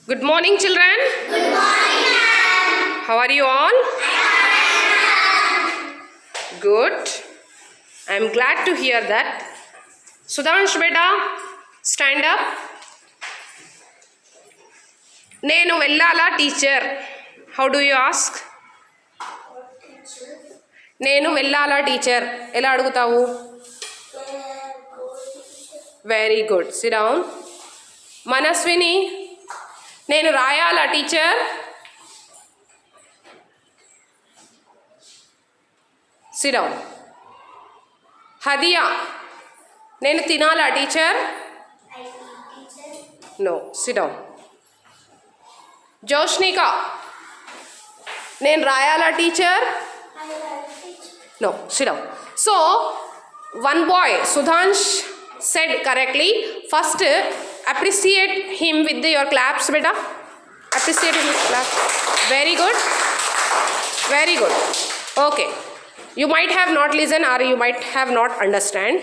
Good morning, children. Good morning, ma'am. How are you all? Good. I am glad to hear that. Sudhansh beta, stand up. Nenu vellala teacher. How do you ask? Nenu vellala teacher. Ela adugutavu? Very good. Sit down. Manaswini. నేను రాయాలా teacher? Sit down. Hadiya, నేను తినాలా teacher? No, sit down. Joshnika, నేను రాయాలా teacher? No, sit down. So one boy, Sudhansh, said correctly. First, appreciate him with your claps, beta. Appreciate him with claps. Very good. Very good. Okay. You might have not listened or you might have not understand.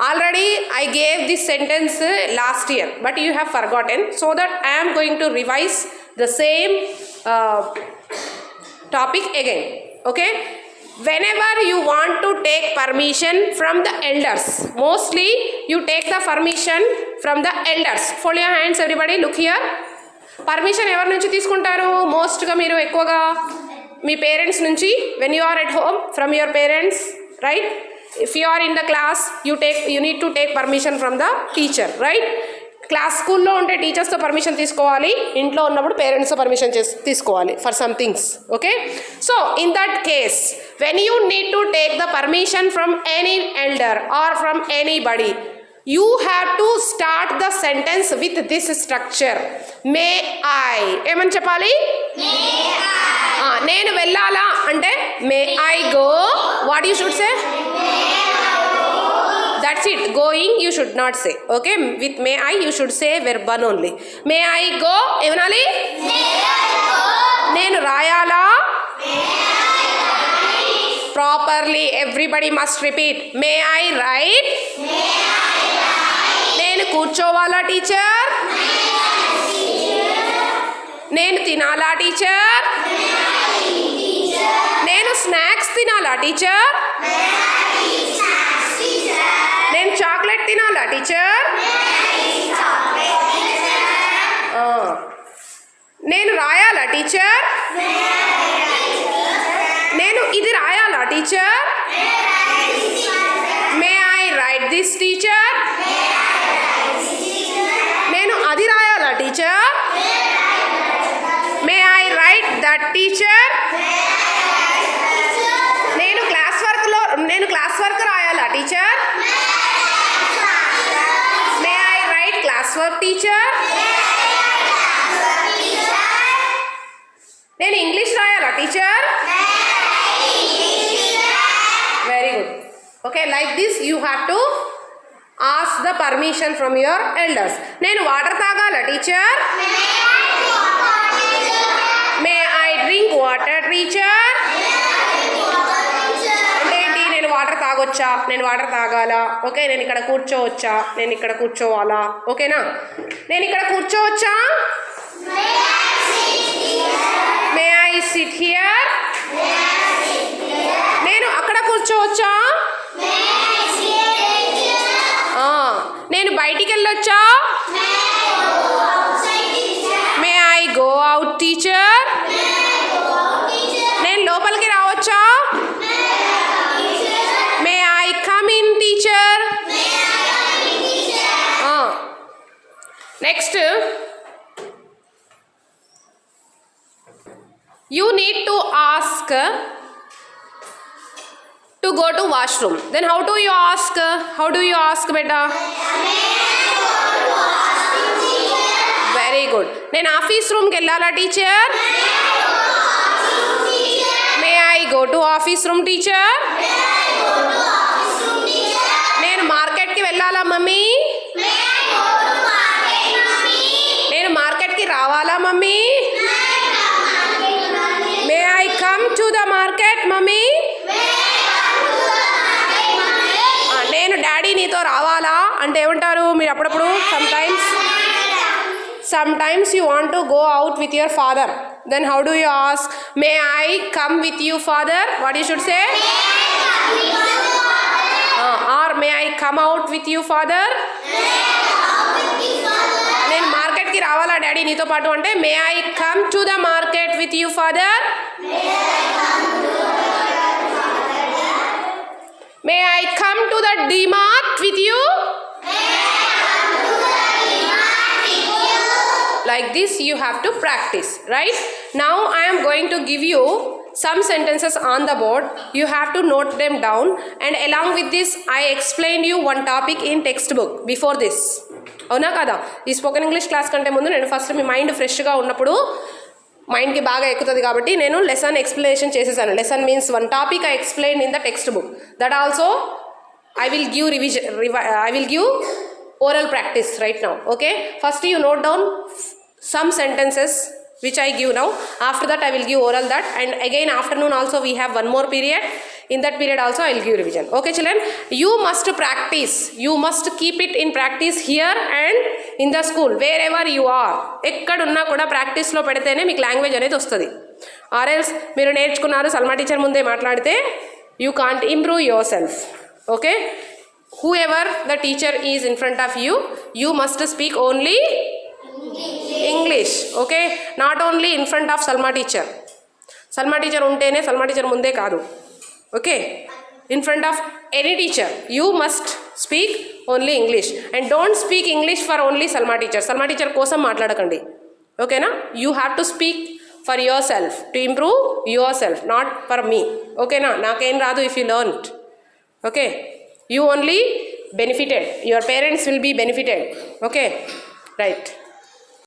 Already I gave this sentence last year, but you have forgotten. So that I am going to revise the same topic again. Okay. Whenever you want to take permission from the elders, mostly you take the permission from the elders. Fold your hands everybody, look here. Permission ఎవరి నుంచి తీసుకుంటారు? మోస్ట్గా మీరు ఎక్కువగా మీ parents నుంచి. when you are at home, from your parents, right? if you are in the class, you need to take permission from the teacher, right? Class స్కూల్లో ఉంటే టీచర్స్తో permission తీసుకోవాలి, ఇంట్లో ఉన్నప్పుడు పేరెంట్స్తో పర్మిషన్ తీసుకోవాలి for some things. Okay, so in that case when you need to take the permission from any elder or from anybody, you have to start the sentence with this structure. May I ఏమని చెప్పాలి? నేను వెళ్ళాలా అంటే may I go. What you should say? That's it. Going you should not say. Okay, with may I you should say verb only. May I go evanali? Nenu rayala? Properly everybody must repeat. May I write? Nenu కూర్చోవాలా teacher? నేను తినాలా teacher? నేను snacks తినాలా teacher? నేను chocolate తినాలా teacher? నేను రాయాలా teacher? నేను ఇది రాయాలా teacher? May I write this teacher? నేను అది రాయాలా teacher? May I write that teacher? నేను క్లాస్ వర్క్ రాయాలా టీచర్? టీచర్ నేను ఇంగ్లీష్ రాయాలా teacher? Very good. Okay, like this you have to ask the permission from your elders. నేను water తాగాలా teacher? May I drink water teacher? Water తాగొచ్చా? నేను water తాగాలా? Okay, నేను ఇక్కడ కూర్చోవచ్చా? నేను ఇక్కడ కూర్చోవాలా? ఓకేనా? నేను ఇక్కడ కూర్చోవచ్చా? May I sit here? నేను అక్కడ కూర్చోవచ్చా? నేను బయటికి వెళ్ళొచ్చా? May I go out teacher? నేను లోపలికి రావచ్చా? Next, you need to ask to go to washroom. Then how do you ask? How do you ask, beta? Very good. నేను ఆఫీస్ రూమ్కి వెళ్ళాలా teacher? May I go to office room teacher? నేను మార్కెట్కి వెళ్ళాలా mummy? నేను మార్కెట్కి రావాలా mummy? May I come to the market mummy? నేను డాడీ నీతో రావాలా అంటే ఏమంటారు మీరు అప్పుడప్పుడు? Some times sometimes you want to go out with your father. Then how do you ask? May I come with you, father? What you should say? Or may I come out with you, father? నేను మార్కెట్కి రావాలా daddy నీతో పాటు అంటే may I come to the market with you father. May I come to the DMart with you. Like this you have to practice, right? Now I am going to give you some sentences on the board. You have to note them down, and along with this I explained you one topic in textbook before this. అవునా కదా? ఈ spoken English class కంటే ముందు నేను first మీ mind ఫ్రెష్గా ఉన్నప్పుడు మైండ్కి బాగా ఎక్కుతుంది కాబట్టి నేను లెసన్ ఎక్స్ప్లెనేషన్ చేసేసాను. Lesson means one topic I explain in the text book. That also I will give I will give oral practice right now. Okay, first you note down some sentences which I give now. After that I will give oral that, and again afternoon also we have one more period. In that period also I will give revision. Okay children, you must practice, you must keep it in practice here and in the school, wherever you are. ఎక్కడున్నా కూడా ప్రాక్టీస్లో పెడితేనే మీకు language అనేది వస్తుంది. Or else మీరు నేర్చుకున్నారు Salma teacher ముందే మాట్లాడితే you can't improve yourself. Okay, whoever the teacher is in front of you, you must speak only English. Okay, not only in front of Salma teacher. Salma teacher untene Salma teacher munde kaadu. Okay, in front of any teacher you must speak only English, and don't speak English for only Salma teacher. Salma teacher kosam maatladakandi. Okay na, you have to speak for yourself, to improve yourself, not for me. Okay na, naken raadu if you learned. Okay, you only benefited, your parents will be benefited. Okay, right.